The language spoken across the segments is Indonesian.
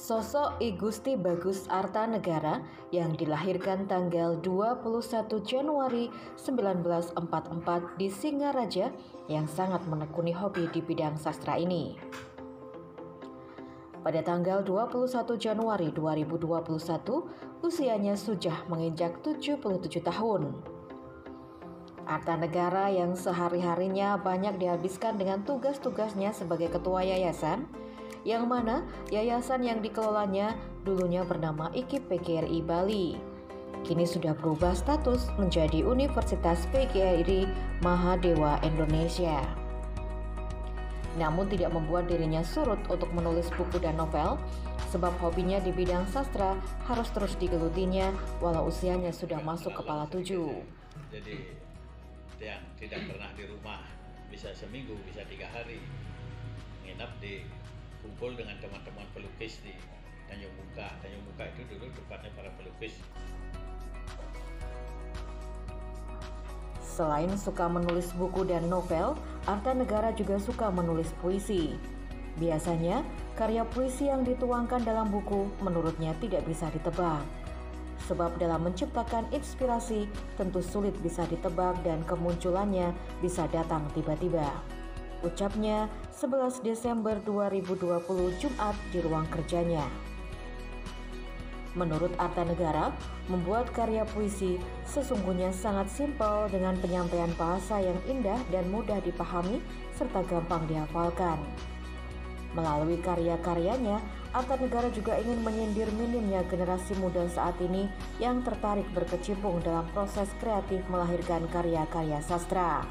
Sosok I Gusti Bagus Artanegara yang dilahirkan tanggal 21 Januari 1944 di Singaraja yang sangat menekuni hobi di bidang sastra ini. Pada tanggal 21 Januari 2021, usianya sudah menginjak 77 tahun. Artanegara yang sehari-harinya banyak dihabiskan dengan tugas-tugasnya sebagai ketua yayasan, yang mana yayasan yang dikelolanya dulunya bernama IKIP PGRI Bali. Kini sudah berubah status menjadi Universitas PGRI Mahadewa Indonesia. Namun tidak membuat dirinya surut untuk menulis buku dan novel, sebab hobinya di bidang sastra harus terus digelutinya walau usianya sudah masuk kepala 7. Jadi yang tidak pernah di rumah bisa seminggu, bisa 3 hari nginap di kumpul dengan teman-teman pelukis di Tanjung Muka. Tanjung Muka itu dulu tempatnya para pelukis. Selain suka menulis buku dan novel, Artanegara juga suka menulis puisi. Biasanya, karya puisi yang dituangkan dalam buku menurutnya tidak bisa ditebak. Sebab dalam menciptakan inspirasi tentu sulit bisa ditebak dan kemunculannya bisa datang tiba-tiba. Ucapnya 11 Desember 2020 Jumat di ruang kerjanya. Menurut Artanegara, membuat karya puisi sesungguhnya sangat simpel dengan penyampaian bahasa yang indah dan mudah dipahami serta gampang dihafalkan. Melalui karya-karyanya, Artanegara juga ingin menyindir minimnya generasi muda saat ini yang tertarik berkecimpung dalam proses kreatif melahirkan karya-karya sastra.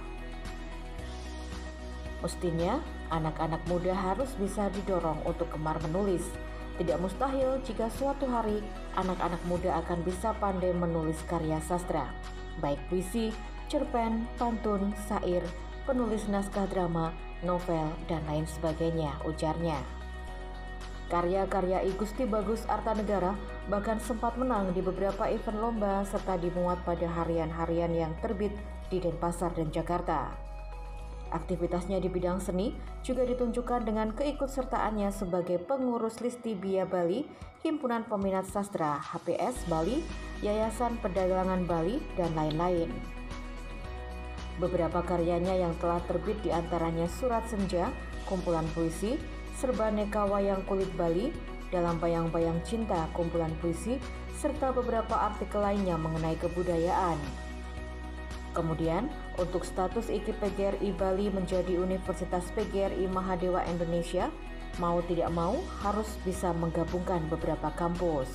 Mestinya, anak-anak muda harus bisa didorong untuk gemar menulis. Tidak mustahil jika suatu hari anak-anak muda akan bisa pandai menulis karya sastra, baik puisi, cerpen, pantun, syair, penulis naskah drama, novel, dan lain sebagainya, ujarnya. Karya-karya I Gusti Bagus Artanegara bahkan sempat menang di beberapa event lomba serta dimuat pada harian-harian yang terbit di Denpasar dan Jakarta. Aktivitasnya di bidang seni juga ditunjukkan dengan keikutsertaannya sebagai pengurus Listibia Bali, Himpunan Peminat Sastra HPS Bali, Yayasan Perdagangan Bali, dan lain-lain. Beberapa karyanya yang telah terbit diantaranya Surat Senja, kumpulan puisi, Serbaneka Wayang Kulit Bali, Dalam Bayang-Bayang Cinta, kumpulan puisi, serta beberapa artikel lainnya mengenai kebudayaan. Kemudian, untuk status IKIP PGRI Bali menjadi Universitas PGRI Mahadewa Indonesia, mau tidak mau harus bisa menggabungkan beberapa kampus.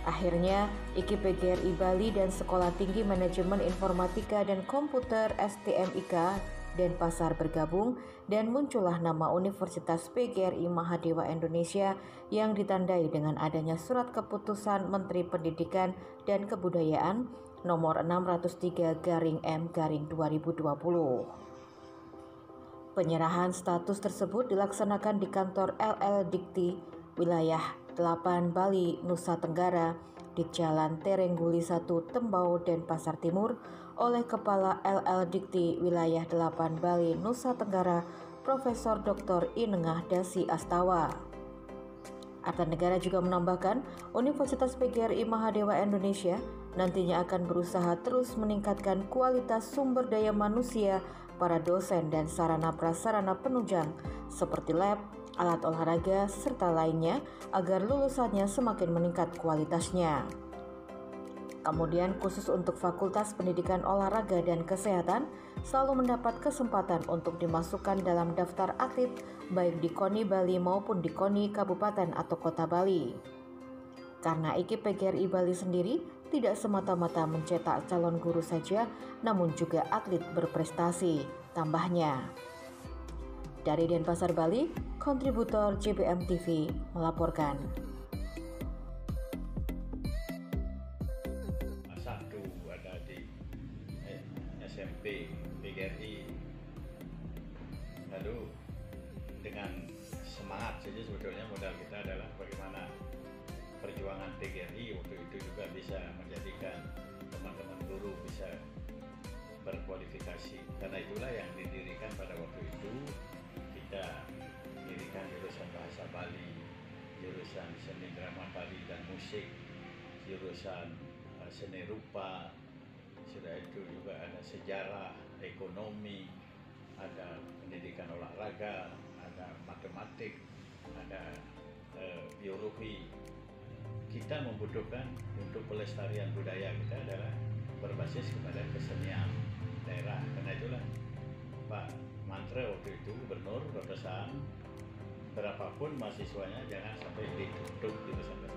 Akhirnya, IKIP PGRI Bali dan Sekolah Tinggi Manajemen Informatika dan Komputer STMIK Denpasar bergabung dan muncullah nama Universitas PGRI Mahadewa Indonesia yang ditandai dengan adanya Surat Keputusan Menteri Pendidikan dan Kebudayaan nomor 603/M/2020. Penyerahan status tersebut dilaksanakan di kantor LL Dikti wilayah 8 Bali, Nusa Tenggara di Jalan Terengguli 1, Tembau, Denpasar Timur oleh Kepala LL Dikti wilayah 8 Bali, Nusa Tenggara, Profesor Dr. Inengah Dasi Astawa. Artanegara juga menambahkan, Universitas PGRI Mahadewa Indonesia nantinya akan berusaha terus meningkatkan kualitas sumber daya manusia para dosen dan sarana prasarana penunjang seperti lab, alat olahraga, serta lainnya agar lulusannya semakin meningkat kualitasnya. Kemudian khusus untuk Fakultas Pendidikan Olahraga dan Kesehatan selalu mendapat kesempatan untuk dimasukkan dalam daftar atlet baik di KONI Bali maupun di KONI Kabupaten atau Kota Bali. Karena IKIP PGRI Bali sendiri tidak semata-mata mencetak calon guru saja, namun juga atlet berprestasi, tambahnya. Dari Denpasar, Bali, kontributor JBM TV melaporkan. Satu ada di SMP PGRI, lalu dengan semangat saja sebetulnya modal kita adalah bagaimana perjuangan PGRI waktu itu juga bisa menjadikan teman-teman guru bisa berkualifikasi. Karena itulah yang didirikan pada waktu itu, kita dirikan jurusan bahasa Bali, jurusan jurusan seni drama tari dan musik, jurusan seni rupa, sudah itu juga ada sejarah, ekonomi, ada pendidikan olahraga, ada matematik, ada biologi. Kita membutuhkan untuk pelestarian budaya kita adalah berbasis kepada kesenian daerah. Karena itulah Pak Mantre waktu itu gubernur berpesan berapapun mahasiswanya jangan sampai ditutup gitu sampai